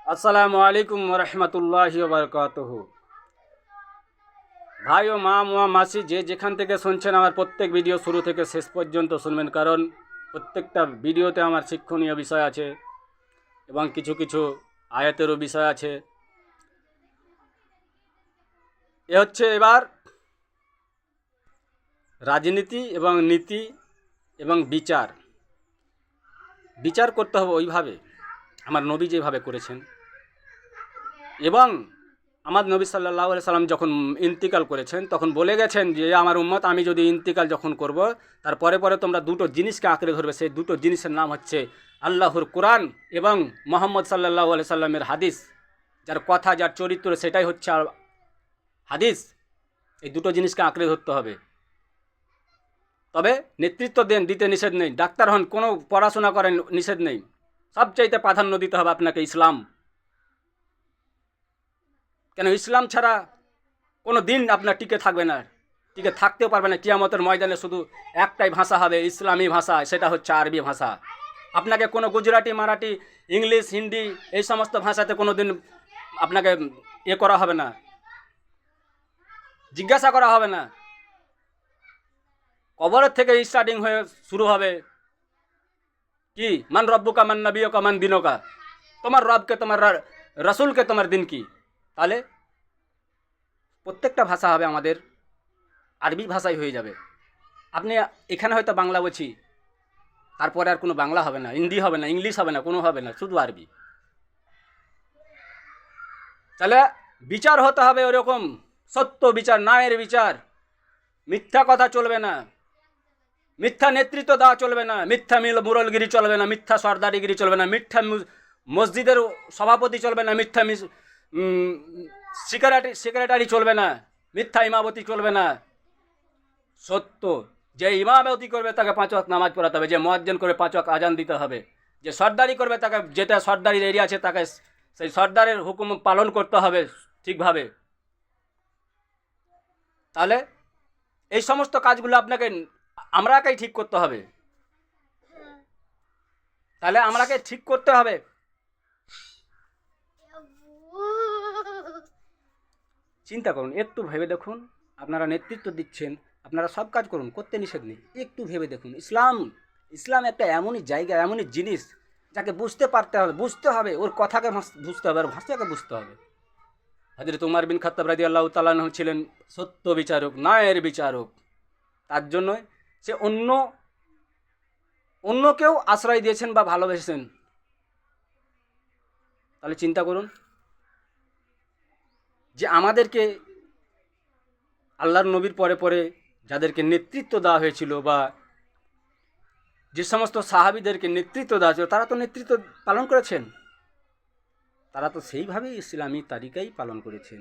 আসসালামু আলাইকুম রহমতুল্লাহি বারকাতুহু। ভাই ও মা মাসি যে যেখান থেকে শুনছেন, আমার প্রত্যেক ভিডিও শুরু থেকে শেষ পর্যন্ত শুনবেন, কারণ প্রত্যেকটা ভিডিওতে আমার শিক্ষণীয় বিষয় আছে এবং কিছু কিছু আয়াতেরও বিষয় আছে। এ হচ্ছে এবার রাজনীতি এবং নীতি এবং বিচার বিচার করতে হবে ওইভাবে আমার নবী যেভাবে করেছেন। এবং আমার নবী সাল্লাল্লাহু আলাইহি সাল্লাম যখন ইন্তিকাল করেছেন তখন বলে গেছেন যে আমার উম্মত আমি যদি ইন্তিকাল যখন করব, তার পরে পরে তোমরা দুটো জিনিসকে আঁকড়ে ধরবে। সেই দুটো জিনিসের নাম হচ্ছে আল্লাহর কোরআন এবং মোহাম্মদ সাল্লাল্লাহু আলাইহি সাল্লামের হাদিস। যার কথা, যার চরিত্র, সেটাই হচ্ছে হাদিস। এই দুটো জিনিসকে আঁকড়ে ধরতে হবে। তবে নেতৃত্ব দিতে নিষেধ নেই, ডাক্তার হন, কোনো পড়াশোনা করেন, নিষেধ নেই। সবচাইতে প্রাধান্য দিতে হবে আপনাকে ইসলাম। কেন ইসলাম ছাড়া কোনো দিন আপনার টিকে থাকবে না, টিকে থাকতেও পারবে না। কিয়ামতের ময়দানে শুধু একটাই ভাষা হবে, ইসলামী ভাষা, সেটা হচ্ছে আরবি ভাষা। আপনাকে কোনো গুজরাটি, মারাঠি, ইংলিশ, হিন্দি এই সমস্ত ভাষাতে কোনো দিন আপনাকে করা হবে না, জিজ্ঞাসা করা হবে না। কবরের থেকে স্টার্টিং হয়ে শুরু হবে কি, মান রব্বুকা মান নবিয়ুকা মান দিনুকা, তোমার রবকে, তোমার রসুলকে, তোমার দিন কি। তাহলে প্রত্যেকটা ভাষা হবে আমাদের আরবি ভাষাই হয়ে যাবে। আপনি এখানে হয়তো বাংলা বলছি, তারপরে আর কোনো বাংলা হবে না, হিন্দি হবে না, ইংলিশ হবে না, কোনো হবে না, শুধু আরবি। তাহলে বিচার হতে হবে ওরকম সত্য বিচার, ন্যায়ের বিচার। মিথ্যা কথা চলবে না, মিথ্যা নেতৃত্ব দেওয়া চলবে না, মিথ্যা মুরলগিরি চলবে না, মিথ্যা সর্দারিগিরি চলবে না, মিথ্যা মসজিদের সভাপতি চলবে না, মিথ্যা সেক্রেটারি চলবে না, মিথ্যা ইমামতি চলবে না। সত্য, যে ইমামতি করবে তাকে 5 ওয়াক্ত নামাজ পড়াতে হবে, যে মুয়াজ্জিন করবে 5 ওয়াক্ত আজান দিতে হবে, যে সর্দারি করবে তাকে, যেটা সর্দারির এরিয়া আছে তাকে সেই সর্দারের হুকুম পালন করতে হবে ঠিকভাবে। তাহলে এই সমস্ত কাজগুলো আপনাকে আমরাকেই ঠিক করতে হবে। তাহলে আমরাকে ঠিক করতে হবে। চিন্তা করুন, একটু ভেবে দেখুন। আপনারা নেতৃত্ব দিচ্ছেন, আপনারা সব কাজ করুন, করতে নিষেধ নেই। একটু ভেবে দেখুন, ইসলাম ইসলাম একটা এমনই জায়গা, এমনই জিনিস যাকে বুঝতে পারতে হবে, বুঝতে হবে, ওর কথাকে বুঝতে হবে, আর ভাষাকে বুঝতে হবে। হযরত উমর বিন খাত্তাব রাদিয়াল্লাহু তাআলা আনহু ছিলেন সত্য বিচারক, ন্যায়ের বিচারক। তার জন্য সে অন্যকেও আশ্রয় দিয়েছেন বা ভালোবেসেছেন। তাহলে চিন্তা করুন যে আমাদেরকে আল্লাহর নবীর পরে পরে যাদেরকে নেতৃত্ব দেওয়া হয়েছিল, বা যে সমস্ত সাহাবীদেরকে নেতৃত্ব দেওয়া হয়েছিল, তারা তো নেতৃত্ব পালন করেছেন। তারা তো সেইভাবেই ইসলামী তারিকাই পালন করেছেন।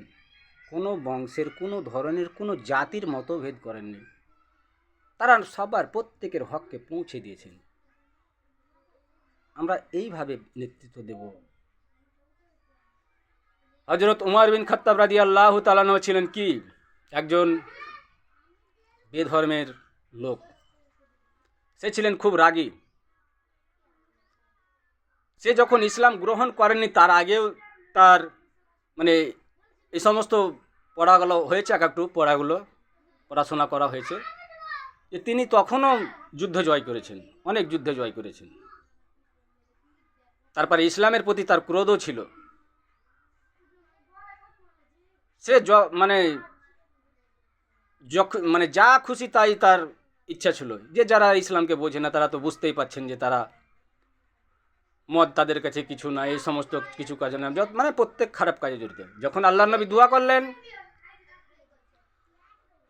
কোনো বংশের, কোনো ধরনের, কোনো জাতির মতভেদ করেননি। তারা সবার, প্রত্যেকের হককে পৌঁছে দিয়েছেন। আমরা এইভাবে নেতৃত্ব দেব। হযরত উমর বিন খাত্তাব রাদিয়াল্লাহু তাআলা আনহু ছিলেন কি, একজন বেধর্মের লোক। সে ছিলেন খুব রাগী। সে যখন ইসলাম গ্রহণ করেননি, তার আগেও তার মানে এই সমস্ত পড়াগুলো হয়েছে, এক একটু পড়াশোনা করা হয়েছে, যে তিনি তখনও যুদ্ধ জয় করেছেন, অনেক যুদ্ধে জয় করেছেন। তারপরে ইসলামের প্রতি তার ক্রোধও ছিল। সে মানে মানে যা খুশি তাই তার ইচ্ছা ছিল। যে যারা ইসলামকে বোঝে না তারা তো বুঝতেই পাচ্ছেন যে তারা মদ তাদের কাছে কিছু না, এই সমস্ত কিছু কাজে না, মানে প্রত্যেক খারাপ কাজে জড়িত। যখন আল্লাহর নবী দোয়া করলেন,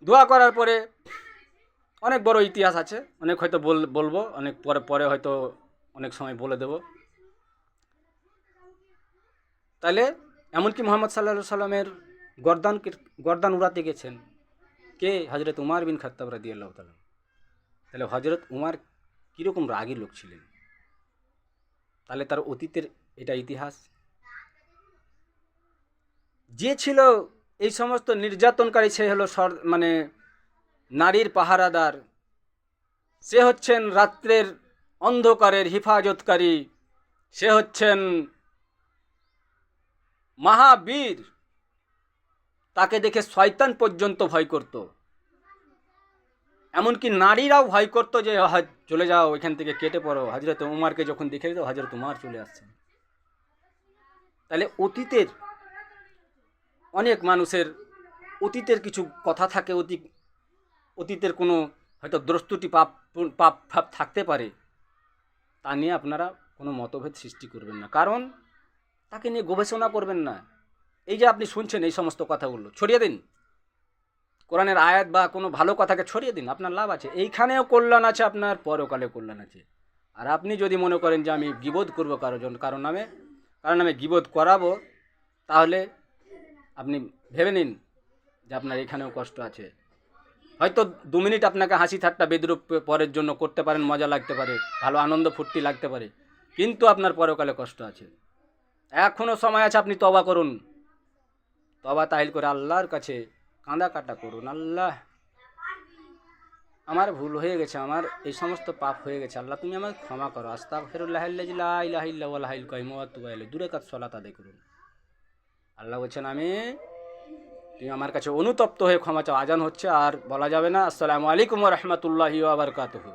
দোয়া করার পরে অনেক বড় ইতিহাস আছে, অনেক হয়তো বলবো, অনেক পরে পরে হয়তো অনেক সময় বলে দেব। তাহলে এমনকি মোহাম্মদ সাল্লাল্লাহু সাল্লামের গর্দান উড়াতে গেছেন কে, হযরত উমর বিন খাত্তাব রাদিয়াল্লাহু তাআলা। তাহলে হযরত উমর কীরকম রাগী লোক ছিলেন, তাহলে তার অতীতের এটা ইতিহাস। যে ছিল এই সমস্ত নির্যাতনকারী, সে হলো মানে নারীর পাহারাদার, সে হচ্ছেন রাত্রের অন্ধকারের হেফাজতকারী, সে হচ্ছেন মহাবীর, তাকে দেখে শয়তান পর্যন্ত ভয় করত, এমনকি নারীরাও ভয় করতো যে চলে যাও এখান থেকে, কেটে পড়ো। হযরত উমরকে যখন দেখে দিত, হযরত উমর চলে আসছেন। তাহলে অতীতের অনেক মানুষের অতীতের কিছু কথা থাকে, অতীতের কোনো হয়তো দ্রষ্টুটি পাপ পাপ ভাব থাকতে পারে, তা নিয়ে আপনারা কোনো মতভেদ সৃষ্টি করবেন না, কারণ তাকে নিয়ে গবেষণা করবেন না। এই যে আপনি শুনছেন এই সমস্ত কথাগুলো ছড়িয়ে দিন, কোরআনের আয়াত বা কোনো ভালো কথাকে ছড়িয়ে দিন, আপনার লাভ আছে, এইখানেও কল্যাণ আছে, আপনার পরকালেও কল্যাণ আছে। আর আপনি যদি মনে করেন যে আমি গীবত করবো কারো নামে গীবত করাবো, তাহলে আপনি ভেবে নিন যে আপনার এখানেও কষ্ট আছে। হয়তো 2 মিনিট আপনাকে হাসি ঠাট্টা বিদ্রুপ পরের জন্য করতে পারেন, মজা লাগতে পারে, ভালো আনন্দ ফুর্তি লাগতে পারে, কিন্তু আপনার পরকালে কষ্ট আছে। এখনও সময় আছে, আপনি তওবা করুন, তওবা তাহিল করে আল্লাহর কাছে কাঁদা কাটা করুন। আল্লাহ, আমার ভুল হয়ে গেছে, আমার এই সমস্ত পাপ হয়ে গেছে, আল্লাহ তুমি আমাকে ক্ষমা করো। আস্তাগফিরুল্লাহাল্লাযী লা ইলাহা ইল্লা হুয়াল হাইয়ুল কাইয়্যুম ওয়া আতুবু ইলাইহি। 2 রাকাত সালাত আদায় করুন। আল্লাহ বলছেন তুমি আমার কাছে অনুতপ্ত হয়ে ক্ষমা চাও। আজান হচ্ছে, আর বলা যাবে না। আসসালামু আলাইকুম ওয়া রাহমাতুল্লাহি ওয়া বারাকাতুহু।